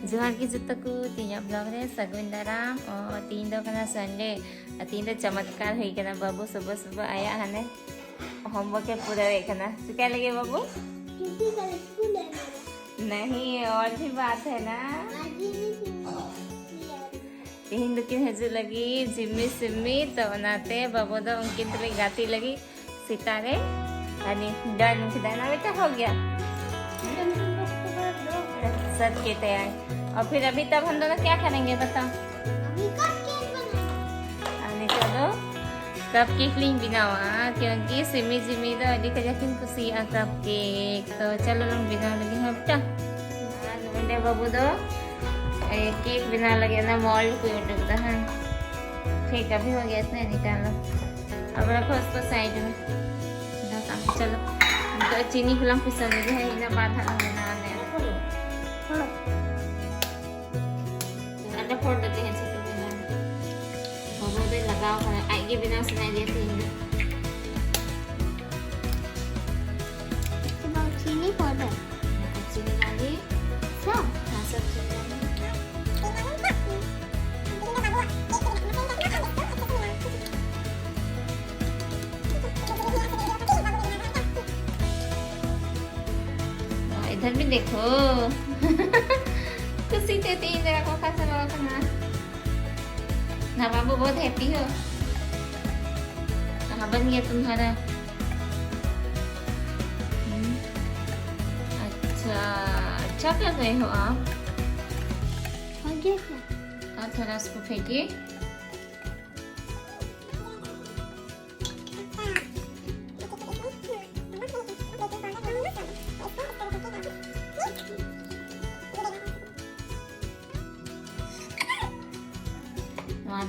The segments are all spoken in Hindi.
जोहार की जुत्ता को तीन ब्लॉग रे सगुन दाराम और तीन दो कना संडे तीन दो चमत्कार हुई कना बाबू सुबह सुबह आया हने होमवर्क के पूरा रे कना तो क्या लगे बाबू नहीं और भी बात है ना तीन दुकिन हजू लगी जिम्मी सिम्मी तो बनाते बाबू दो उनकी तो गाती लगी सितारे अनि डन खिदाना बेटा हो गया सब के तैयार और फिर अभी तब हम दोनों क्या करेंगे बताओ अभी चलो कप केक लिंग बनावा क्योंकि सिमी जिमी तो अभी कजाकिन खुशी आ कप केक तो चलो लोग बना लगे हैं बेटा मुंडे बाबू दो केक बना लगे ना मोल्ड को यूट्यूब दा है ठीक अभी हो गया इसने निकालो अब रखो उसको साइड में चलो तो चीनी खुला पिसा दे है इना बाधा ना अंडा फोड़ देते हैं छोटे बिना बहुत देर लगाओ कर आगे बिना सुनाई देती है तो चीनी पाउडर चीनी डाली सब हाँ सब चीनी डाली इधर भी देखो खुशी थे तीन जगह को खासा बाबा करना ना बाबू बहुत हैप्पी हो कहाँ बन गया तुम्हारा अच्छा अच्छा कर रहे हो आप हो गया क्या और थोड़ा उसको फेंकिए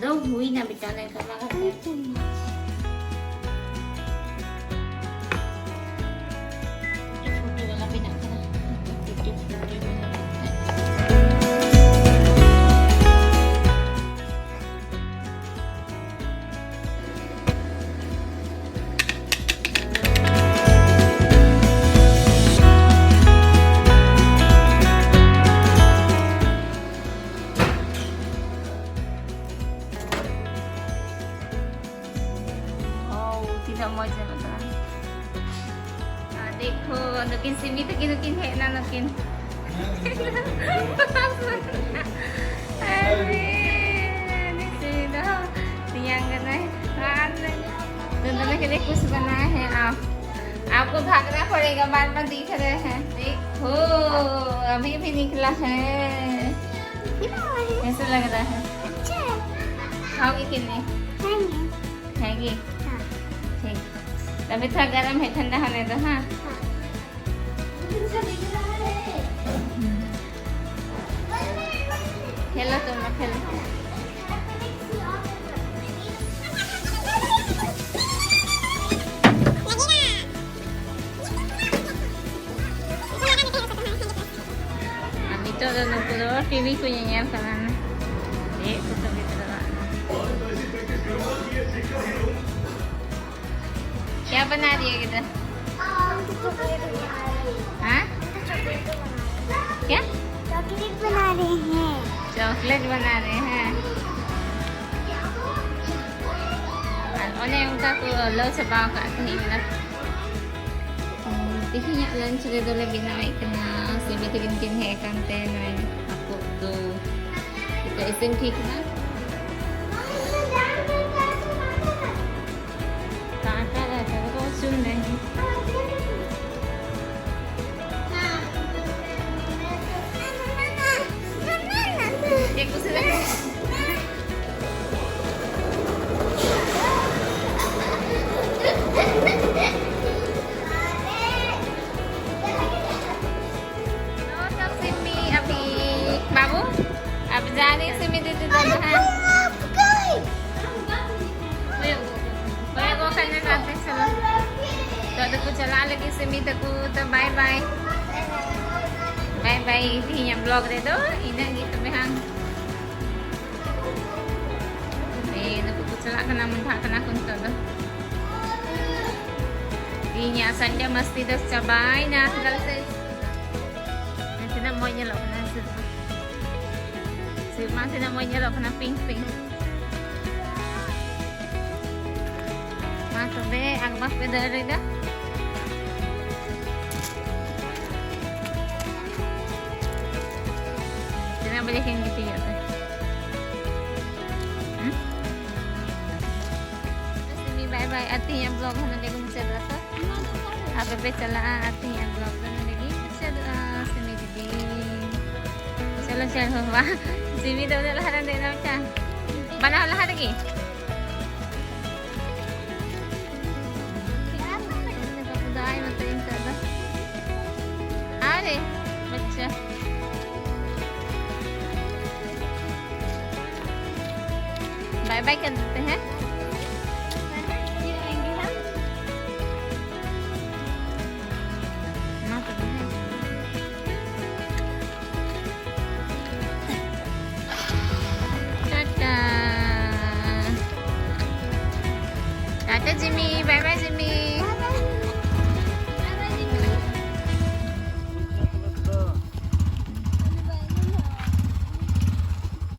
दो हुई ना बेटा नहीं करना देखो nukin simi tu nukin hek na nukin अरे sini dah tiang kan है दोनों के लिए कुछ बनाए हैं आपको भागना पड़ेगा बार बार दिख रहे हैं देखो अभी भी निकला है कैसा लग रहा है अच्छा खाओगी कि नहीं खाएगी ठीक तभी थोड़ा गर्म है ठंडा होने दो हाँ खेलो तुम लोग खेलो अभी तो दोनों को टीवी को nyanyian karena itu begitu क्या बना रही है किधर हाँ क्या चॉकलेट बना रहे हैं चॉकलेट बना रहे हैं उन्हें उनका को लो sebaw ka hina tihinya lunch dia dulu binaik kena sini bikin he konten aku tuh kita isim ठीक ना काटा रहता है तो सुन रहे एक दूसरे बाबू अब जा रही से मेरे दोनों हैं वो करने जाते चलो तो को चला लगी से मी तक तो बाय बाय बाय बाय थी yang blog deh tuh ini gitu behang ini aku celak kena mentah kena kuntul tuh dinya saja mesti dah cabai nah kalau saya nanti nak mau nyelok nasi Si Masi na mo niya ka ng ping-ping. Masuk deh, agak beda reda. Jangan balikin gitu ya teh. Sini bye bye artinya vlog na lagi mo siya dito. Abe chala artinya vlog na lagi siya sini di. Chalo wah. Sini daw na lahat din na siya. Bana lahat lagi. Ay, matayin ka ba? Are, bacca. Bye-bye कर देते हैं ना तो है tata tata Jimmy bye bye Jimmy